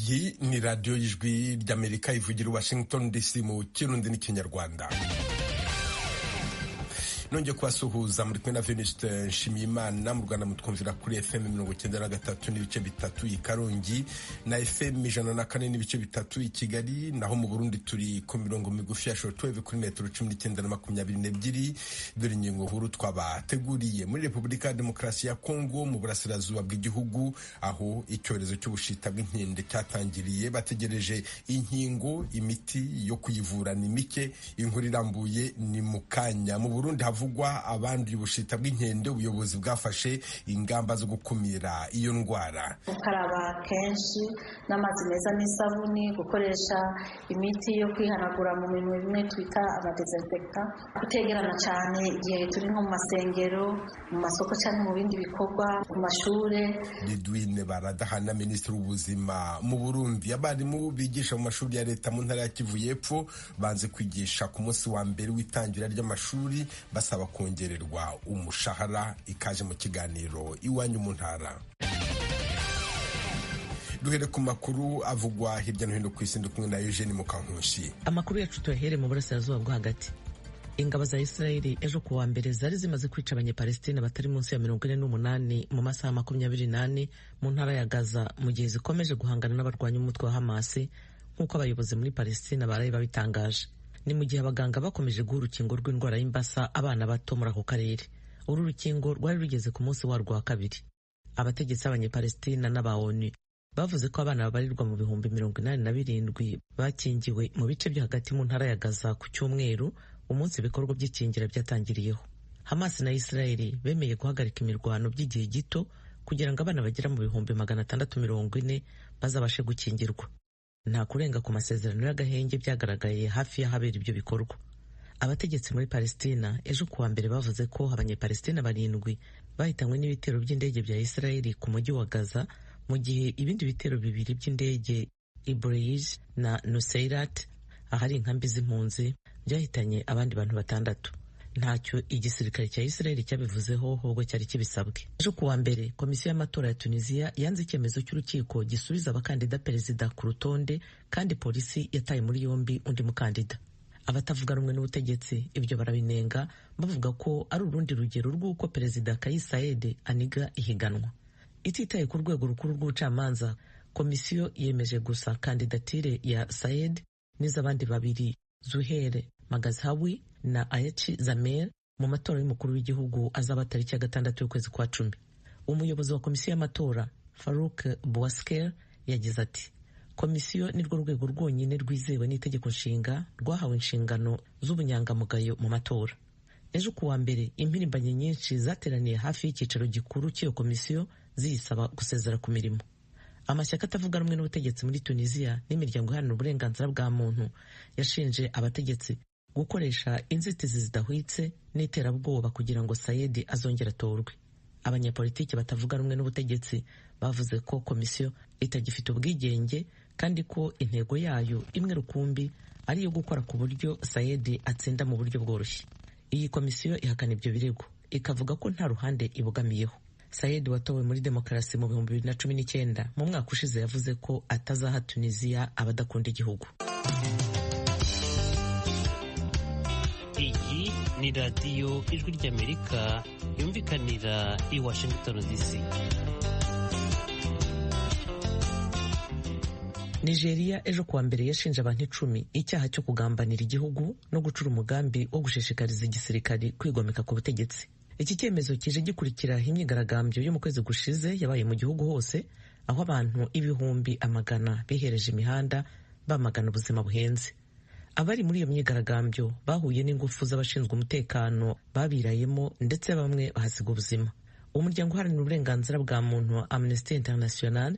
iyi ni radiyo y'ijwi ry'Amerika ivugira Washington DC mu Kirundi n'Ikinyarwanda. Nongeye kubasuhuza muri kumwe na Venuste Nshimiyimana. Mu Rwanda mutwumvira kuri FM 93 n'ibice bitatu i Karongi na FM 104 n'ibice bitatu i Kigali, naho mu Burundi turi ku mirongo migufi ya shortwave kuri metero 19 na 22. Dore ingingo nkuru twabateguriye. Muri Repubulika ya Demokarasi ya Kongo mu burasirazuba bw'igihugu, aho icyorezo cy'ubushita bw'inkende cyatangiriye, bategereje inkingo, imiti yo kuyivura ni mike. Inkuru irambuye ni mukanya. Mu Burundi havugwa abandi ubushita bw'inkende, ubuyobozi bwafashe ingamba zo gukumira iyo ndwara. Gukaraba kenshi n'amazi meza n'isabuni, gukoresha imiti yo kwihanagura mu minwe bimwe twita amadesinfectant, kutegerana cyane igihe turi nko mu masengero, mu masoko cyangwa mu bindi bikorwa, ku mashure. Lidwine Baradahana, minisitiri w'ubuzima mu Burundi. Abarimu bigisha mu mashuri ya leta mu ntara ya Kivu y'Epfo banze kwigisha ku munsi wa mbere w'itangira ry'amashuri, basaba kongererwa umushahara. Ikaje mu kiganiro iwanyu mu ntara. Duhere ku makuru avugwa hirya no hino ku isi, kumwe na Eugene Mukankushi. Amakuru yacu tuyahere mu burasirazuba bwo hagati. Ingabo za Israeli ejo ku wa mbere zari zimaze kwica Abanyapalestina batari munsi ya 48 mu masaha 24 mu ntara ya Gaza, mu gihe zikomeje guhangana n'abarwanya umutwe wa Hamas nk'uko abayobozi muri Palestina baraye babitangaje. Ni mu gihe abaganga bakomeje guha urukingo rw'indwara y'imbasa abana bato muri ako karere. Uru rukingo rwari rugeze ku munsi warwo wa kabiri. Abategetsi b'Abanyapalestina n'aba ONU bavuze ko abana babarirwa mu bihumbi 87 bakingiwe mu bice byo hagati mu ntara ya Gaza ku cyumweru, umunsi ibikorwa by'ikingira byatangiriyeho. Hamas na Israeli bemeye guhagarika imirwano by'igihe gito kugira ngo abana bagera mu bihumbi 640 bazabashe gukingirwa. Nta kurenga ku masezerano y'agahenge byagaragaye hafi y'ahabera ibyo bikorwa. Abategetsi muri Palestina ejo kuwa mbere bavuze ko Abanyapalestina 7 bahitanywe n'ibitero by'indege bya Israeli ku mujyi wa Gaza, mu gihe ibindi bitero 2 by'indege Ibreij na Nuseirat, ahari inkambi z'impunzi, byahitanye abandi bantu 6. Ntacyo igisirikare cya Israeli cyabivuzeho, ahubwo cyari kibisabwe. Ejo kuwa mbere komisiyo y'amatora ya Tunisia yanze icyemezo cy'urukiko gisubiza abakandida perezida ku rutonde, kandi polisi yataye muri yombi undi mukandida. Abatavuga rumwe n'ubutegetsi ibyo barabinenga, bavuga ko ari urundi rugero rw'uko perezida Kais Saied aniga ihiganwa. Ititaye ku rwego rukuru rw'ubucamanza, komisiyo yemeje gusa kandidatire ya Saied n'iz'abandi 2, Zuhair Magazhawi na Ayachi Zamer, mu matora y'umukuru w'igihugu azaba tariki ya 6 y'ukwezi kwa 10. Umuyobozi wa komisiyo y'amatora Farouk Bouasker yagize ati: komisiyo ni rwo rwego rwonyine rwizewe n'itegeko nshinga rwahawe inshingano z'ubunyangamugayo mu matora. Ejo kuwa mbere impirimbanyi nyinshi zateraniye hafi y'icyicaro gikuru cy'iyo komisiyo ziyisaba gusezera ku mirimo. Amashyaka atavuga rumwe n'ubutegetsi muri Tunisia n'imiryango iharanira uburenganzira bwa muntu yashinje abategetsi gukoresha inzitizi zidahwitse n'iterabwoba kugira ngo Saied azongera atorwe. Abanyapolitiki batavuga rumwe n'ubutegetsi bavuze ko komisiyo itagifite ubwigenge, kandi ko intego yayo imwe rukumbi ari iyo gukora ku buryo Saied atsinda mu buryo bworoshye. Iyi komisiyo ihakana ibyo birego, ikavuga ko nta ruhande ibogamiyeho. Saied watowe muri demokarasi mu 2019 mu mwaka ushize yavuze ko atazaha Tunisia abadakunda igihugu. Iyi ni radiyo ijwi ry'Amerika yumvikanira i Washington DC. Nigeria ejo kuwa mbere yashinje abantu 10 icyaha cyo kugambanira igihugu no gucura umugambi wo gushishikariza igisirikari kwigomeka ku butegetsi. Iki cyemezo kije gikurikira imyigaragambyo yo mu kwezi gushize yabaye mu gihugu hose, aho abantu ibihumbi amagana bihereje imihanda bamagana ubuzima buhenze. Abari muri iyo myigaragambyo bahuye n'ingufu z'abashinzwe umutekano babirayemo, ndetse bamwe bahasiga ubuzima. Umuryango uharanira uburenganzira bwa muntu Amnesty International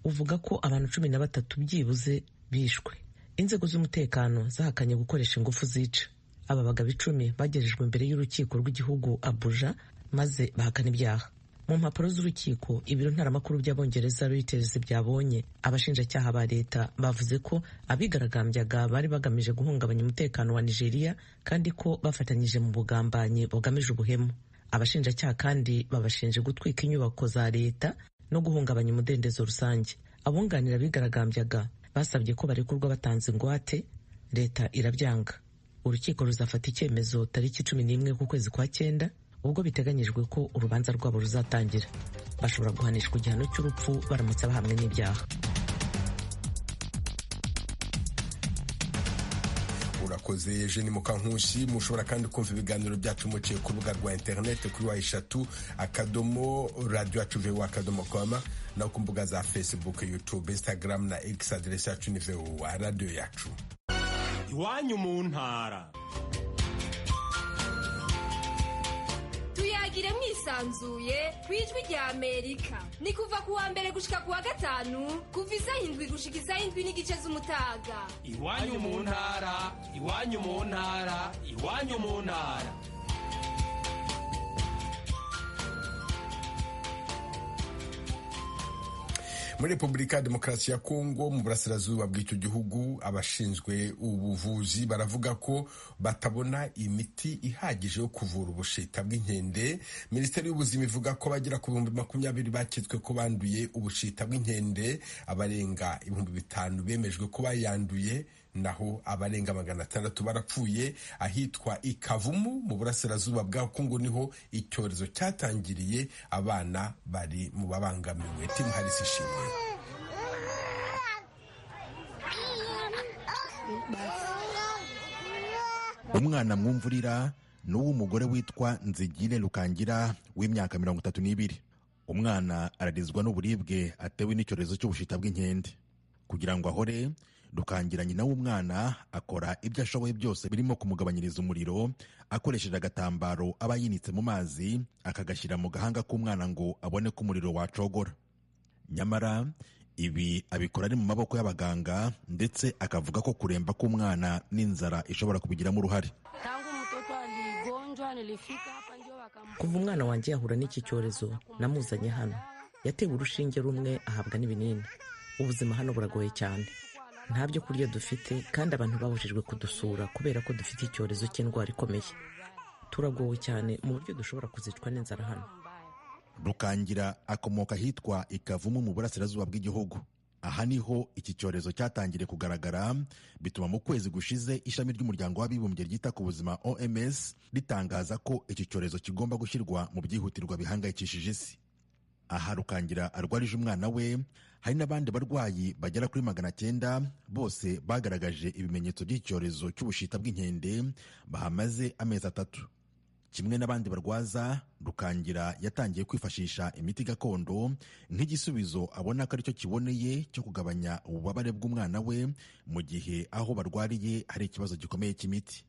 uvuga ko abantu 13 byibuze bishwe. Inzego z'umutekano zahakanye gukoresha ingufu zica. Aba bagabo 10 bagejejwe imbere y'urukiko rw'igihugu Abuja maze bahakana ibyaha. Mu mpapuro z'urukiko, ibiro ntaramakuru by'Abongereza Reuters byabonye abashinjacyaha ba leta bavuze ko abigaragambyaga bari bagamije guhungabanya umutekano wa Nigeria, kandi ko bafatanyije mu bugambanyi bugamije ubuhemu. Abashinjacyaha kandi babashinje gutwika inyubako za leta no guhungabanya umudendezo rusange. Abunganira abigaragambyaga basabye ko barekurwa batanze ingwate, leta irabyanga. Urukiko ruzafata icyemezo tariki 11 kwezi kwa 9 ubwo biteganyijwe ko urubanza rwabo ruzatangira. Bashobora guhanishwa igihano cy'urupfu baramutse bahamwe n'ibyaha. Urakoze Eugene Mukankusi. Mushobora kandi kumva ibiganiro byacu muciye ku rubuga rwa internet kuri wa3.radio@voa.com na ku mbuga za Facebook, YouTube, Instagram na X. Adresse yacu ni VOA Radio yacu. Iwanyu mu ntara. Tuyagire mwisanzuye kwijwi rya Amerika. Ni kuva kuwa mbere gushika kuwa gatanu, kuva isaha 7 gushika isaha 7:30 z'umutaga. Iwanyu mu ntara, iwanyu mu ntara, iwanyu mu ntara. Muri Repubulika ya Demokarasi ya Kongo mu burasirazuba bw'icyo gihugu, abashinzwe ubuvuzi baravuga ko batabona imiti ihagije yo kuvura ubushita bw'inkende. Minisiteri y'Ubuzima ivuga ko bagera ku 20,000 bakitswe ko banduye ubushita bw'inkende, abarenga 5,000 bemejwe ko bayanduye, naho abarenga 600 barapfuye. Ahitwa Ikavumu mu burasirazuba bwa Kongo niho icyorezo cyatangiriye, abana bari mu babangamiwe. Tim Harris ishimwe. Umwana mwumvurira n'uw'umugore witwa Nzigire Lukangira w'imyaka 32. Umwana ararizwa n'uburibwe atewe n'icyorezo cy'ubushita bw'inkende. Kugira ngo ahore, Lukangira nyina w'umwana akora ibyo ashoboye byose birimo kumugabanyiriza umuriro akoresheje agatambaro aba yinitse mu mazi akagashyira mu gahanga k'umwana ngo abone ko umuriro wacogora. Nyamara ibi abikora ari mu maboko y'abaganga, ndetse akavuga ko kuremba k'umwana n'inzara ishobora kubigiramo uruhare. Kuva umwana wanjye yahura n'iki cyorezo namuzanye hano, yatewe urushinge rumwe ahabwa n'ibinini. Ubuzima hano buragoye cyane, nta byo kurya dufite kandi abantu babujijwe kudusura kubera ko dufite icyorezo cy'indwara ikomeye. Turagowe cyane mu buryo dushobora kuzicwa n'inzara hano. Lukangira akomoka hitwa Ikavumu mu burasirazuba bw'igihugu. Aha niho iki cyorezo cyatangiriye kugaragara, bituma mu kwezi gushize ishami ry'umuryango w'abibumbye ryita ku buzima OMS ritangaza ko iki cyorezo kigomba gushyirwa mu byihutirwa bihangayikishije isi. Aha Lukangira arwarije umwana we, hari n'abandi barwayi bagera kuri 900 bose bagaragaje ibimenyetso by'icyorezo cy'ubushita bw'inkende bahamaze amezi 3. Kimwe n'abandi barwaza, Lukangira yatangiye kwifashisha imiti gakondo nk'igisubizo abona ko aricyo kiboneye cyo kugabanya ububabare bw'umwana we mu gihe aho barwariye hari ikibazo gikomeye cy'imiti.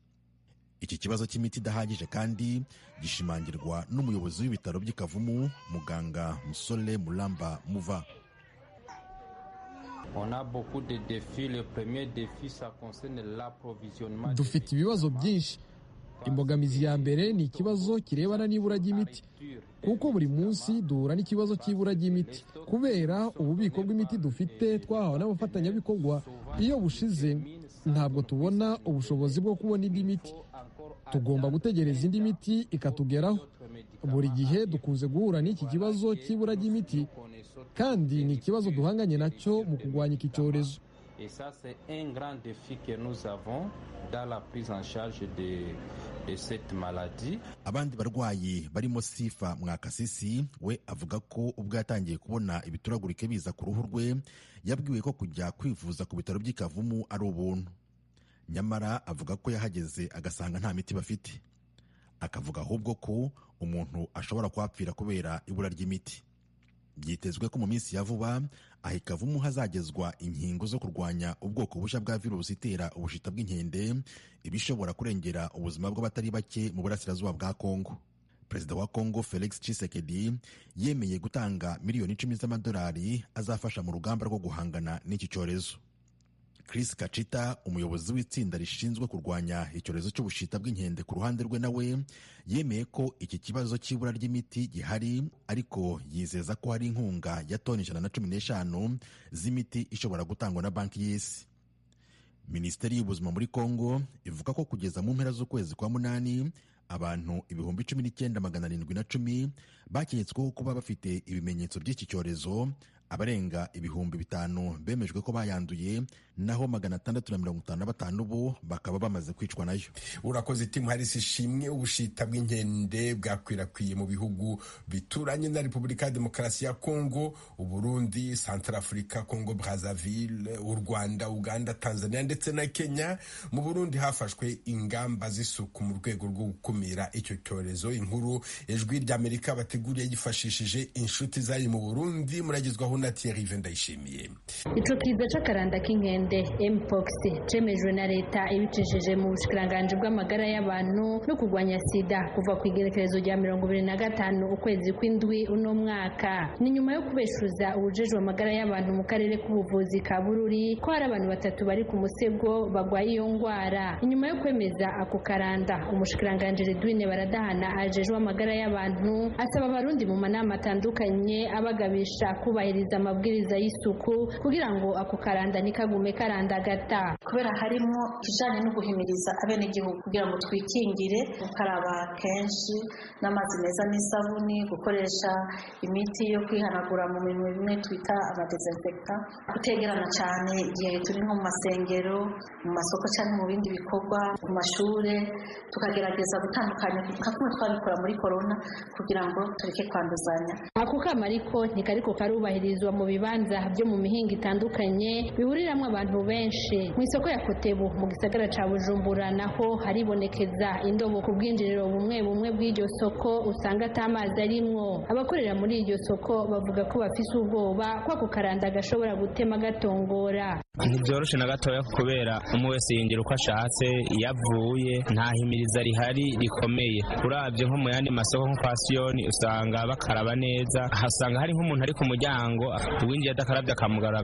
Iki kibazo cy'imiti idahagije kandi gishimangirwa n'umuyobozi w'ibitaro by'Ikavumu, muganga Musole Mulamba Muva. Dufite ibibazo byinshi. Imbogamizi ya mbere ni ikibazo kirebana n'ibura ry'imiti, kuko buri munsi duhura n'ikibazo cy'ibura ry'imiti kubera ububiko bw'imiti dufite twahawe n'abafatanyabikorwa. Iyo bushize ntabwo tubona ubushobozi bwo kubona indi miti, tugomba gutegereza indi miti ikatugeraho. Buri gihe dukunze guhura n'iki kibazo cy'ibura ry'imiti, kandi ni ikibazo duhanganye nacyo mu kurwanya iki cyorezo. Et ça, c'est un grand défi que nous avons dans la prise en charge de cette maladie. Abandi barwayi barimo Sifa Mwakasisi we avuga ko ubwo yatangiye kubona ibituragurike biza ku ruhu rwe yabwiwe ko kujya kwivuza ku bitaro by'Ikavumu ari ubuntu. Nyamara avuga ko yahageze agasanga nta miti bafite. Akavuga ahubwo ko umuntu ashobora kwapfira kubera ibura ry'imiti. Byitezwe ko mu minsi ya vuba aha Ikavumu hazagezwa inkingo zo kurwanya ubwoko bushya bwa virusi itera ubushita bw'inkende, ibishobora kurengera ubuzima bw'abatari bake mu burasirazuba bwa Kongo. Perezida wa Kongo Felix Tshisekedi yemeye gutanga miliyoni 10 z'amadolari azafasha mu rugamba rwo guhangana n'iki cyorezo. Chris Kachita, umuyobozi w'itsinda rishinzwe kurwanya icyorezo cy'ubushita bw'inkende, ku ruhande rwe nawe yemeye ko iki kibazo cy'ibura ry'imiti gihari, ariko yizeza ko hari inkunga ya toni 115 z'imiti ishobora gutangwa na Banki y'Isi. Minisiteri y'Ubuzima muri Kongo ivuga ko kugeza mu mpera z'ukwezi kwa 8 abantu 19,710 baketsweho kuba bafite ibimenyetso by'iki cyorezo, abarenga ibihumbi 5 bemejwe ko bayanduye, naho 655 bo bakaba bamaze kwicwa nayo. Urakoze Tim Harris. Ishimwe. Ubushita bw'inkende bwakwirakwiye mu bihugu bituranye na Repubulika ya Demokarasi ya Kongo, Uburundi, Centrafrica, Kongo Brazzaville, u Rwanda, Uganda, Tanzania ndetse na Kenya. Mu Burundi hafashwe ingamba z'isuku mu rwego rwo gukumira icyo cyorezo. Inkuru Ijwi ry'Amerika bateguriye yifashishije inshuti zayo mu Burundi, muragezwaho na Thierry Vendayishimiye. Ico kiza c'akaranda k'inkende Mpox cemejwe na leta ibicishije mu bushikiranganje bw'amagara y'abantu no kurwanya sida kuva ku igerekerezo rya 25 ukwezi kw'indwi uno mwaka. Ni nyuma yo kubeshuza ubujejwe amagara y'abantu mu karere k'ubuvuzi ka Bururi ko hari abantu 3 bari ku musego bagwaye iyo ngwara. Inyuma yo kwemeza ako karanda, umushikiranganje Redwine Baradahana ajejwe amagara y'abantu asaba abarundi mu manama atandukanye abagabisha kubahiriza amabwiriza y'isuku kugira ngo ako karanda nikagume karandagata. Kubera harimo kijanye no guhimiriza abenegihugu kugira ngo twikingire, gukaraba kenshi n'amazi meza n'isabuni, gukoresha imiti yo kwihanagura mu minwe bimwe twita amadesinfecta, gutegerana cyane igihe turi nko mu masengero, mu masoko cyangwa mu bindi bikorwa, mu mashure, tukagerageza gutandukanya kumwe twabikora muri corona kugira ngo tureke kwanduzanya. Ako kama ariko ntikariko karubahirizwa mu bibanza byo mu mihinga itandukanye bihuriramwo abantu benshi. Mu isoko ya Kotebu mu gisagara ca Bujumbura naho haribonekeza indobo ku bwinjiriro bumwe bw'iryo soko usanga atamazi arimwo. Abakorera muri iryo soko bavuga ko bafise ubwoba ko ako karanda gashobora gutema gatongora. Ntibyoroshe na gatoya kubera umwe wese yinjira uko ashatse, yavuye nta himiriza rihari rikomeye. Uravye nko mu yandi masoko nko kwa Siyoni usanga bakaraba neza, hasanga hari nk'umuntu ari ku muryango uwinjiye adakarabye akamugarura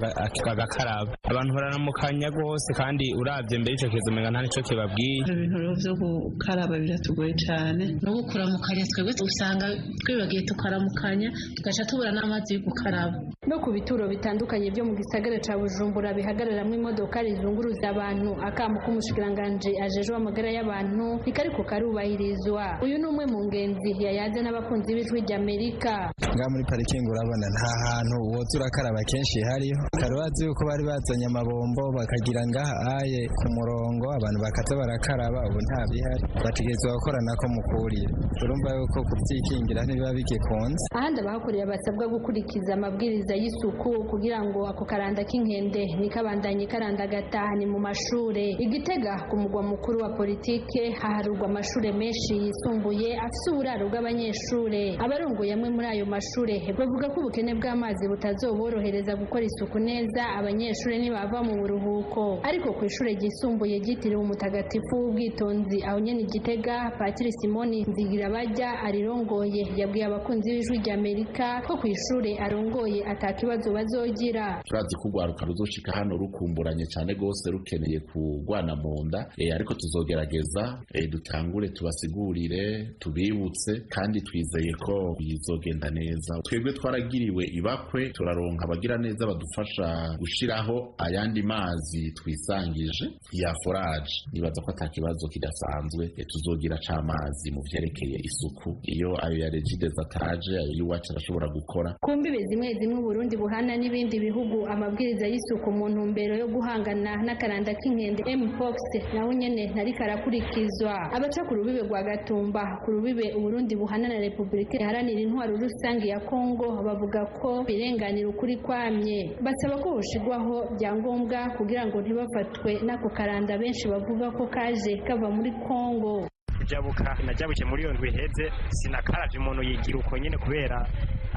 agakaraba. Abantu bararamukanya rwose kandi uravye mbere ico kizo menga nta nico kibabwiye. Ibintu vyo gukaraba biratugoye cyane no gukuramukanya, twebwe usanga twibagiye tukaramukanya tugaca tubura n'amazi yo gukaraba. No ku bituro bitandukanye byo mu gisagara ca Bujumbura bihagararamwe imodoka rizunguruza abantu, akamu k'umushikiranganje ajejwe amagara y'abantu nikariko karubahirizwa. Uyu ni umwe mu ngenzi yayaze n'abakunzi b'Ijwi ry'Amerika. Nga muri parikingi urabona nta hantu woza urakaraba kenshi hariho, karabazi yuko bari bazanye amabombo bakagira ngaha aye ku murongo abantu bakaza barakaraba, ubu nta bihari, bategerezwa gukora nako mukurira. Urumva yuko kubyikingira ntibiba bigikunze. Ahandi abahakorera basabwa gukurikiza amabwiriza y'isuku kugira ngo ako karanda k'inkende nikabandanye karandagata ni mu mashure. Igitega ku mugwa mukuru wa politike haharurwa amashure menshi yisumbuye afise uburaro bw'abanyeshure. Abarongoye amwe muri ayo mashure bavuga ko ubukene bw'amazi butazoborohereza gukora isuku neza abanyeshure nibava mu buruhuko. Ariko ku ishure ryisumbuye ryitiriwe umutagatifu w'ubwitonzi aho nyene Igitega, Patiri Simoni Nzigirabajya arirongoye yabwiye abakunzi b'Ijwi ry'Amerika ko ku ishure arongoye atakibazo bazogira. Turazi ko urwaruka ruzoshika hano rukumburanye cyane gose rukeneye kugwana mu nda, ariko tuzogerageza dutangure tubasigurire tubibutse kandi twizeye ko bizogenda neza. Twebwe twaragiriwe ibakwe, turaronka abagira neza badufasha gushiraho ayandi mazi twisangije ya forage. Nibaza ko atakibazo kidasanzwe tuzogira c'amazi mu vyerekeye isuku, iyo ayo ya Regides ataje ayo iwacu arashobora gukora. Kumbibe zimwe zimwe Burundi buhana n'ibindi bihugu amabwiriza y'isuku mu ntumbero yo guhangana n'akaranda k'inkende Mpox naho nyene ntari karakurikizwa. Abaca ku rubibe rwa Gatumba ku rubibe Burundi buhana na Repubulika Iharanira Intwaro Rusange ya Kongo bavuga ko birenganira ukuri kwamye. Basaba ko hoshigwaho byangombwa kugira ngo ntibafatwe n'ako karanda benshi bavuga ko kaje kava muri Kongo. Najabuke muri iyo ndwi iheze sinakaravye umuntu yigira uko nyene kubera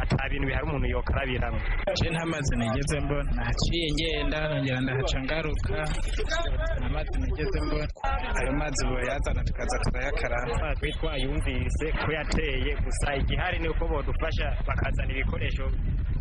ata bintu bihari umuntu yokarabiramo. Je nta mazi nigeze mbona, naciye ngenda nongera ndahaca ngaruka, nta mazi nigeze mbona. Ayo mazi boyazana tukaza turayakaraba. Twayumvise ko yateye, gusa igihari ni uko bodufasha bakazana ibikoresho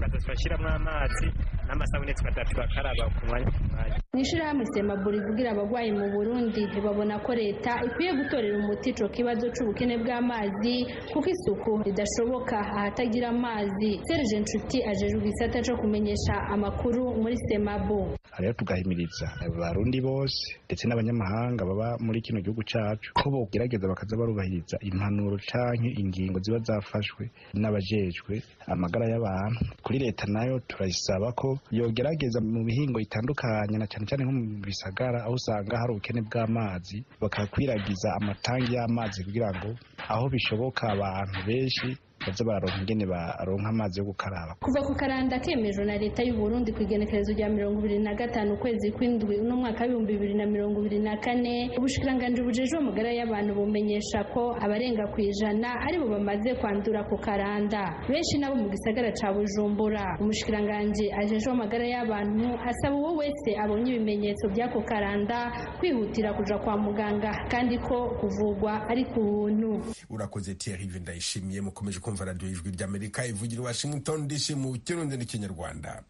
bakazashyiramo amazi n'amasabune tugakaraba ku mwanya ku mwanya. Mw'ishirahamwe Semabu rivugira abagwayi mu Burundi babona ko leta ikwiye gutorera umuti ico kibazo c'ubukene bw'amazi kuko isuku ridashoboka ahatagira amazi. Serge Nshuti ajejwe igisata co kumenyesha amakuru muri Semabu. Rero tugahimiriza abarundi bose ndetse n'abanyamahanga baba muri kino gihugu cacu ko bogerageza bakaza barubahiriza impanuro canke ingingo ziba zafashwe n'abajejwe amagara y'abantu. Kuri leta nayo turayisaba ko yogerageza mu bihingo itandukanye na cyane nko mu bisagara aho usanga hari ubukene bw'amazi bakakwiragiza amatangi y'amazi kugira ngo aho bishoboka abantu benshi baza bararonka ingene baronka amazi yo gukaraba. Kuva ku karanda kemejwe na leta y'u Burundi ku igenekerezo rya 25 ukwezi kw'indwi no mwaka 2024 ubushikiranganje bujejwe amagara y'abantu bumenyesha ko abarenga ku 100 aribo bamaze kwandura ku karanda, benshi nabo mu gisagara ca Bujumbura. Umushikiranganje ajejwe amagara y'abantu asaba uwo wese abonye ibimenyetso by'ako karanda kwihutira kuja kwa muganga kandi ko kuvugwa ari ku buntu. Urakoze Thierry Ndayishimiye. Mukomeje kumva radio Ijwi ry'Amerika ivugira Washington DC mu Kirundi n'Ikinyarwanda.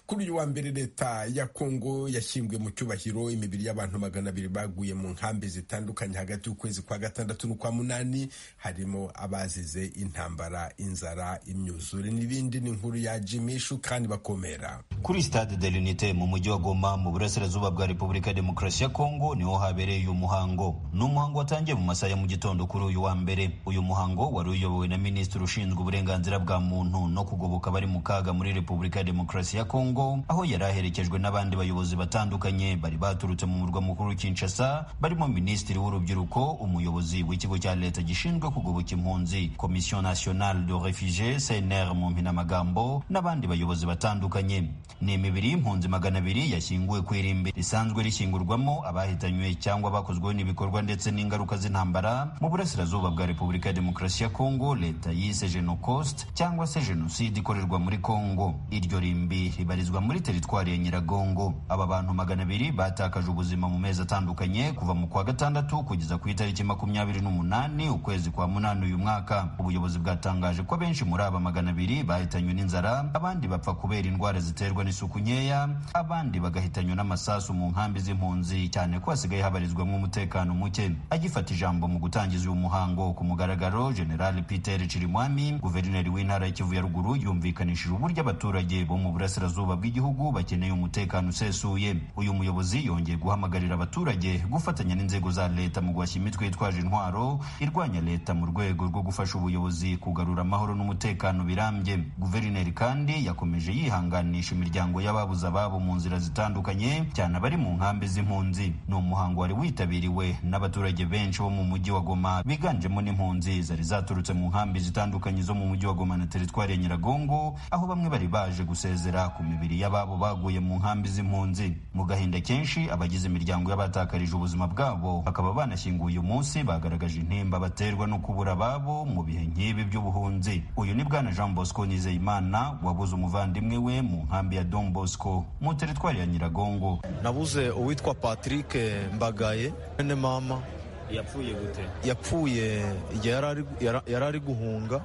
Kuri uyu wa mbere leta ya Kongo yashyinguye mu cyubahiro imibiri y'abantu 200 baguye mu nkambi zitandukanye hagati y'ukwezi kwa 6 n'ukwa 8 harimo abazize intambara, inzara, imyuzure n'ibindi. N'inkuru ya Jimishu kandi bakomera. Kuri Stade de l'Unité mu mujyi wa Goma mu burasirazuba bwa Repubulika ya Demokarasi ya Kongo niho habereye uyu muhango. Ni umuhango watangiye mu masaha ya mu gitondo kuri uyu wa mbere. Uyu muhango wari uyobowe na Minisitiri ushinzwe uburenganzira bwa muntu no kugoboka bari mu kaga muri Repubulika ya Demokarasi ya Kongo, aho yari aherekejwe n'abandi bayobozi batandukanye bari baturutse mu murwa mukuru Kinshasa, barimo Minisitiri w'urubyiruko, umuyobozi w'ikigo cya leta gishinzwe kugoboka impunzi Commission Nationale de Réfugiés CNR mu mpinamagambo, n'abandi bayobozi batandukanye. Ni imibiri y'impunzi 200 yashyinguwe ku irimbi risanzwe rishyingurwamo abahitanywe cyangwa bakozweho n'ibikorwa ndetse n'ingaruka z'intambara mu burasirazuba bwa Repubulika ya Demokarasi ya Kongo leta yise Genocost cyangwa se Jenoside ikorerwa muri Kongo. Iryo rimbi ribarizwa muri teritwari ya Nyiragongo. Aba bantu 200 batakaje ubuzima mu mezi atandukanye kuva mu kwa 6 kugeza ku itariki 28 ukwezi kwa 8 uyu mwaka. Ubuyobozi bwatangaje ko benshi muri aba 200 bahitanywe n'inzara, abandi bapfa kubera indwara ziterwa n'isuku nkeya, abandi bagahitanywa n'amasasu mu nkambi z'impunzi, cyane ko hasigaye habarizwamo umutekano muke. Agifata ijambo mu gutangiza uyu muhango ku mugaragaro, General Peter Chirimwami, guverineri w'intara ya Kivu ya Ruguru, yumvikanishije uburyo abaturage bo mu burasirazuba bw'igihugu bakeneye umutekano usesuye. Uyu muyobozi yongeye guhamagarira abaturage gufatanya n'inzego za leta mu guhashya imitwe yitwaje intwaro irwanya leta mu rwego rwo gufasha ubuyobozi kugarura amahoro n'umutekano birambye. Guverineri kandi yakomeje yihanganisha imiryango y'ababuze ababo mu nzira zitandukanye, cyane abari mu nkambi z'impunzi. Ni umuhango wari witabiriwe n'abaturage benshi bo mu mujyi wa Goma, biganjemo n'impunzi zari zaturutse mu nkambi zitandukanye zo mu mujyi wa Goma na teritwari ya Nyiragongo, aho bamwe bari baje gusezera ku mibiri y'ababo baguye mu nkambi z'impunzi. Mu gahinda kenshi abagize imiryango y'abatakarije ubuzima bwabo bakaba banashyinguye uyu munsi bagaragaje intimba baterwa no kubura ababo mu bihe nk'ibi by'ubuhunzi. Uyu ni Bwana Jean Bosco Nizeyimana wabuze umuvandimwe we mu nkambi ya Don Bosco mu teritwari ya Nyiragongo. Nabuze uwitwa Patrick Mbagaye, ene mama. Yapfuye gute? Yapfuye igihe yari ari guhunga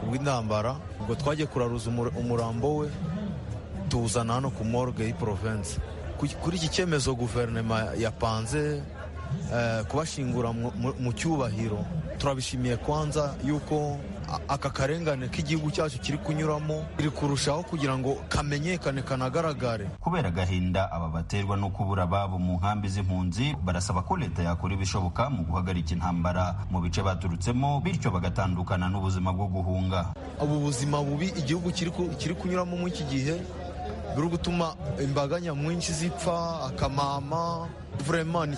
ubw'intambara, ubwo twagiye kuraruza umurambo we tuzana hano ku morgue y'i province. Kuri iki cyemezo guverinoma yapanze kubashingura mu cyubahiro, turabishimiye kwanza yuko aka karengane k'igihugu cyacu kiri kunyuramo iri kurushaho kugira ngo kamenyekane kanagaragare. Kubera agahinda aba baterwa no kubura ababo mu nkambi z'impunzi, barasaba ko leta yakora ibishoboka mu guhagarika intambara mu bice baturutsemo, bityo bagatandukana n'ubuzima bwo guhunga. Ubu buzima bubi igihugu kiri kunyuramo muri iki gihe biri gutuma imbaga nyamwinshi zipfa akamama. Vraiment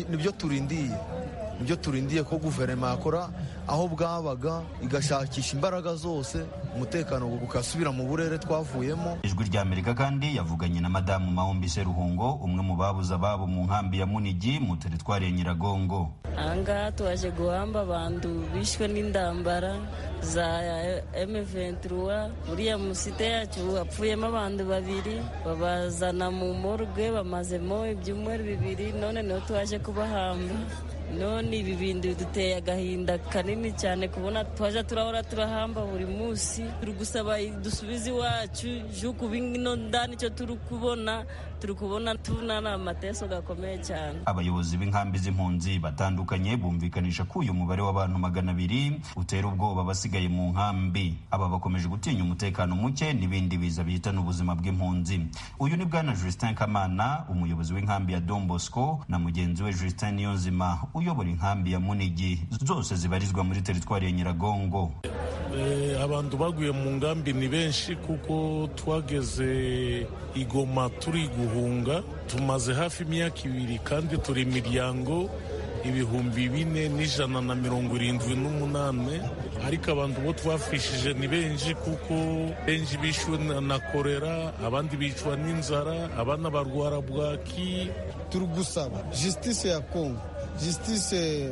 nibyo turindiye ko guverinoma yakora aho bwabaga igashakisha imbaraga zose umutekano ukasubira mu burere twavuyemo. Ijwi ry'Amerika kandi yavuganye na Madamu Mahombi Seruhungo, umwe mu babuze ababo mu nkambi ya Munigi mu teritwari ya Nyiragongo. Anga twaje guhamba abantu bishwe n'indambara za M23. Uriya musite yacu hapfuyemo abantu 2 babazana mu morgue, bamazemo ibyumweru 2, none niho twaje kubahamba. none ibi bintu biduteye agahinda kanini cyane kubona twaje turahora turahamba buri munsi. Turi gusaba dusubize iwacu juko bino ndani cyo turi kubona tunana amateso gakomeye cyane. Abayobozi b'inkambi z'impunzi batandukanye bumvikanisha ko uyu mubare w'abantu 200 utera ubwoba basigaye mu nkambi. Aba bakomeje gutinya umutekano muke n'ibindi biza bihitana ubuzima bw'impunzi. Uyu ni bwana Justin Kamana, umuyobozi w'inkambi ya Don Bosco, na mugenzi we Justin Niyonzima uyobora inkambi ya Munigi, zose zibarizwa muri teritwari ya Nyiragongo. Abantu baguye mu nkambi ni benshi kuko twageze Igoma turi guhunga, tumaze hafi imyaka 2 kandi turi imiryango 4,178, ariko abantu bo twafishije ni benshi kuko benshi bishwe na kolera, abandi bicwa n'inzara, abana barwara bwaki. Turi gusaba justice ya Kongo, justice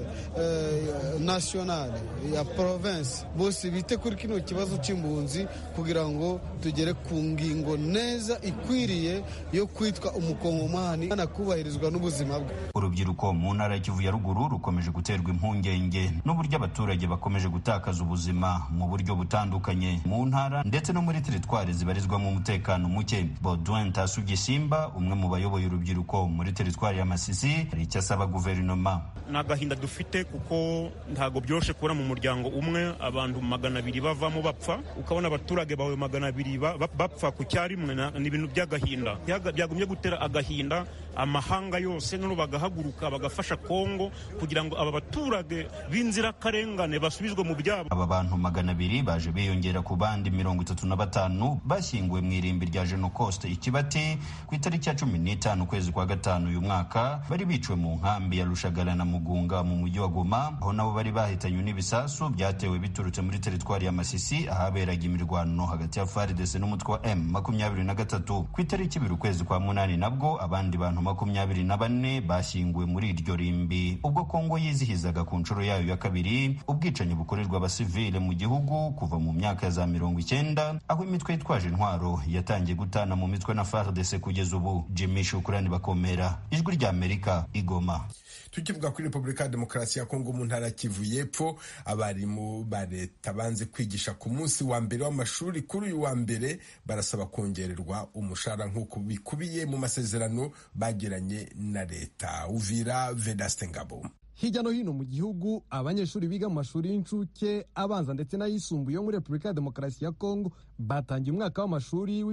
nationale ya province, bose bite kuri kino kibazo cy'impunzi kugira ngo tugere ku ngingo neza ikwiriye yo kwitwa umukongomani anakubahirizwa n'ubuzima bwe. Urubyiruko mu ntara ya Kivu ya ruguru rukomeje guterwa impungenge n'uburyo abaturage bakomeje gutakaza ubuzima mu buryo butandukanye mu ntara ndetse no muri teritwari zibarizwamo umutekano muke. Baudouin Tasugisimba, umwe mu bayoboye urubyiruko muri teritwari ya Masisi, hari icyo asaba guverinoma. Nagahinda dufite kuko ntago byoroshye kubona mu muryango umwe abantu 200 bavamo bapfa, ukabona abaturage bawe 200 bapfa ku cyarimwe. Ni ibintu by'agahinda byagumye gutera agahinda amahanga yose, none bagahaguruka bagafasha Kongo kugira ngo aba baturage b'inzira karengane basubizwe mu byabo. Aba bantu 200 baje biyongera ku bandi 35 bashyinguwe mu irimbi rya Genocost Ikibati ku itariki ya 15 kwezi kwa gatanu uyu mwaka, bari bicwe mu nkambi ya Rushagara na Mugunga mu mujyi wa Goma, aho nabo bari bahitanywe n'ibisasu byatewe biturutse muri teritwari ya Masisi ahaberaga imirwano hagati ya FARDC n'umutwe wa M23. Ku itariki 2 kwezi kwa munani nabwo abandi bantu 24 bashyinguwe muri iryo rimbi, ubwo Kongo yizihizaga ku nshuro yayo ya 2 ubwicanyi bukorerwa abasivile mu gihugu kuva mu myaka ya za 90, aho imitwe yitwaje intwaro yatangiye gutana mu mitwe na FARDC kugeza ubu. Jimmy Shukrani Bakomera, Ijwi rya Amerika, Igoma. Tukivuga kuri Repubulika ya Demokarasi ya Kongo mu ntara ya Kivu y'Epfo, abarimu ba leta banze kwigisha ku munsi wa mbere w'amashuri kuri uyu wa mbere barasaba kongererwa umushahara nk'uko bikubiye mu masezerano bagiranye na leta. Uvira, Vedaste Ngabo. Hirya no hino mu gihugu abanyeshuri biga mu mashuri y'incuke, abanza ndetse n'ayisumbuye yo muri Repubulika ya Demokarasi ya Kongo batangiye umwaka w'amashuri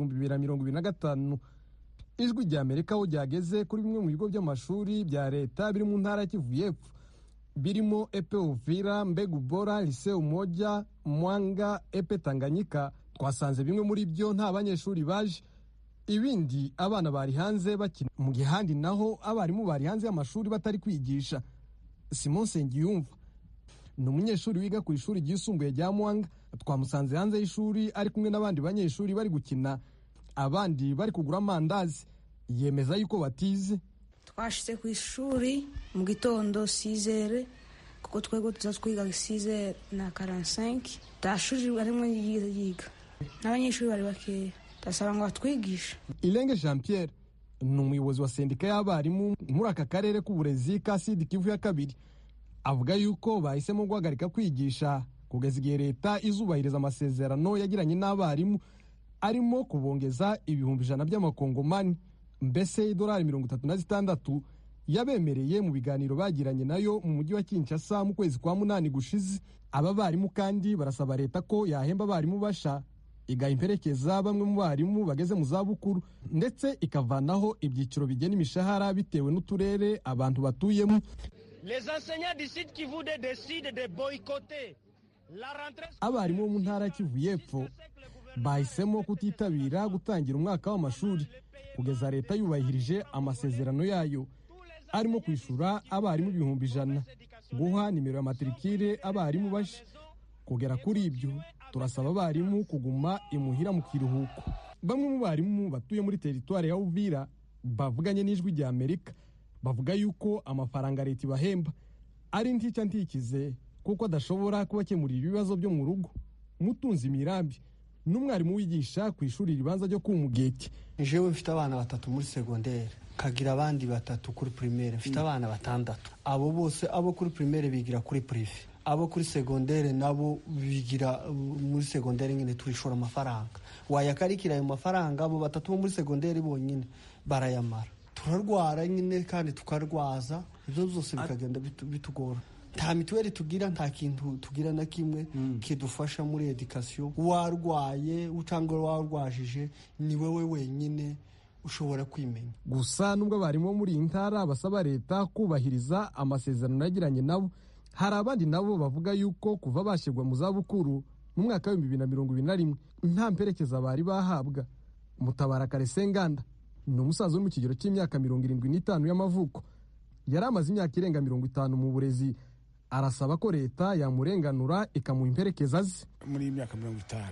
w'2024-2025. Ijwi rya Amerika aho ryageze kuri bimwe mu bigo by'amashuri bya leta biri mu ntara ya Kivu y'Epfo birimo Epe Uvira, Mbegu Bora, Lycée Umoja, Mwanga, Epe Tanganyika, twasanze bimwe muri byo nta banyeshuri baje, ibindi abana bari hanze bakina. Mu gihe handi naho abarimu bari hanze y'amashuri batari kwigisha. Simon Sengiyumva ni umunyeshuri wiga ku ishuri ryisumbuye rya Mwanga, twamusanze hanze y'ishuri ari kumwe n'abandi banyeshuri bari gukina, abandi bari kugura amandazi. Yemeza yuko batize. Twashyize ku ishuri mu gitondo 6h kuko twego tuzatwiga 6h45. Tashuri arimo yiga n'abanyeshuri bari bakeya, tasaba ngo batwigishe. Ilenge Jean Pierre ni umuyobozi wa sendika y'abarimu muri aka karere k'uburezi ka Sud Kivu ya kabiri, avuga yuko bahisemo guhagarika kwigisha kugeza igihe leta izubahiriza amasezerano yagiranye n'abarimu, arimo kubongeza 100,000 by'amakongomani, mbese $36 yabemereye mu biganiro bagiranye nayo mu mujyi wa Kinshasa mu kwezi kwa munani gushize. Aba barimu kandi barasaba leta ko yahemba abarimu basha, igahimperekeza bamwe mu barimu bageze mu zabukuru, ndetse ikavanaho ibyiciro bigena imishahara bitewe n'uturere abantu batuyemo. Abarimu bo mu ntara ya Kivu y'Epfo bahisemo kutitabira gutangira umwaka w'amashuri kugeza leta yubahirije amasezerano yayo, arimo kwishura abarimu 100,000, guha nimero ya matrikire abarimu bashe. Kugera kuri ibyo turasaba abarimu kuguma imuhira mu kiruhuko. Bamwe mu barimu batuye muri teritwari ya Uvira bavuganye n'Ijwi rya Amerika bavuga yuko amafaranga leta ibahemba ari ntica ntikize kuko adashobora kubakemurira ibibazo byo mu rugo. Mutunzi Mirambi n'umwarimu wigisha ku ishuri ribanza ryo ku Mugeti. Jewe mfite abana 3 muri secondaire, kagira abandi 3 kuri primaire mfite abana 6 abo bose abo kuri primaire bigira kuri prive abo kuri secondaire nabo bigira muri secondaire nyine turishora amafaranga wayakarikira ayo mafaranga abo 3 bo muri secondaire bonyine barayamara turarwara nyine kandi tukarwaza ibyo byose bikagenda bitugora nta mituweli tugira nta kintu tugira na kimwe kidufasha muri education warwaye ucangwa warwajije ni wewe wenyine ushobora kwimenya gusa nubwo barimo muri intara basaba leta kubahiriza amasezerano yagiranye nabo hari abandi nabo bavuga yuko kuva bashirwa mu zabukuru mu mwaka wa 2021 nta mperekeza bari bahabwa. Mutabara Karesenganda ni umusaza wo mu kigero cy'imyaka 75 y'amavuko yari amaze imyaka irenga 50 mu burezi arasaba ko leta yamurenganura ikamuha imperekeza ze. Muri imyaka 50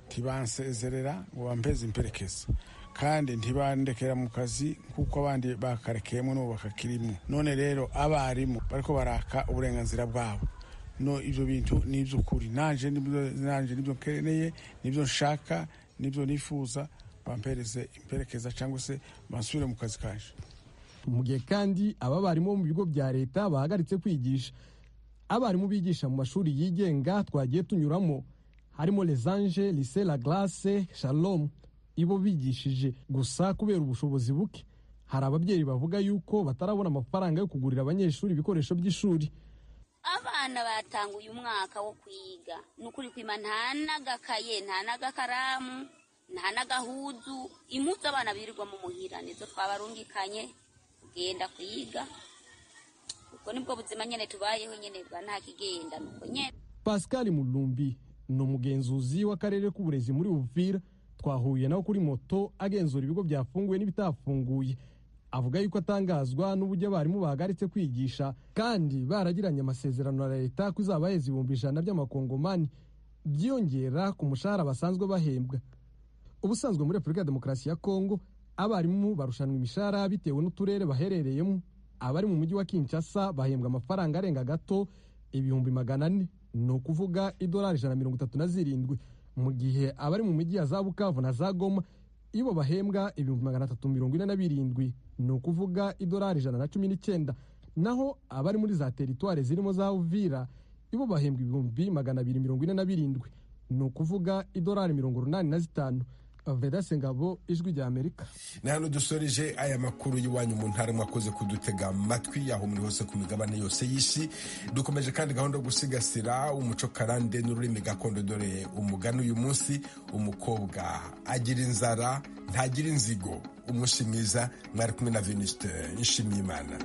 tibansezerera ngo bampeze imperekeza kandi ntibandekera mu kazi kuko abandi bakarekeyemo no bakakirimo. None rero abarimu bariko baraka uburenganzira bwabo. No ivyo bintu ni ivy'ukuri nanje nibyo nkeneye nibyo nshaka nibyo nifuza bampereze imperekeza cyangwa se bansubire mu kazi kanje. Mu gihe kandi aba barimo mu bigo bya leta bahagaritse kwigisha abarimu bigisha mu mashuri yigenga twagiye tunyuramo harimo Les Anges, Lycée La Glace, Shalom ibo bigishije gusa kubera ubushobozi buke hari ababyeyi bavuga yuko batarabona amafaranga yo kugurira abanyeshuri ibikoresho by'ishuri. Abana batanguye umwaka wo kwiga nukuri kwima nta nagakaye nta nagakaramu nta nagahuzu impuzu abana birirwa mu muhira nizo twabarungikanye kugenda kwiga uko nibwo buzima nyene tubayeho nyene bwa nta kigenda nuko nyene. Pascal Mulumbi no mugenzuzi w'akarere k'uburezi muri Uvira twahuye nawe kuri moto agenzura ibigo byafunguye n'ibitafunguye avuga yuko atangazwa n'uburyo abarimu bahagaritse kwigisha kandi baragiranye amasezerano na leta ko izabaheza 100 by'amakongomani byiyongera ku mushahara basanzwe bahembwa. Ubusanzwe muri Repubulika ya Demokarasi ya Kongo abarimu barushanwa imishahara bitewe n'uturere baherereyemo. Abari mu mujyi wa Kinshasa bahembwa amafaranga arenga gato 400 ni ukuvuga $137 mu gihe abari mu mujyi ya za Bukavu na za Goma ibo bahembwa 347 ni ukuvuga $119 naho abari muri za teritware zirimo za Uvira ibo bahembwa 247 ni ukuvuga $85. Vedase Ngabo, Ijwi rya Amerika. Ni hano dusoreje aya makuru y'iwanyu mu ntara mwakoze kudutega amatwi aho muri hose ku migabane yose y'isi. Dukomeje kandi gahunda yo gusigasira umuco karande n'ururimi gakondo dore umugani uyu munsi umukobwa agira inzara ntagira inzigo. Umunsi mwiza mwari kumwe na Venuste Nshimiyimana.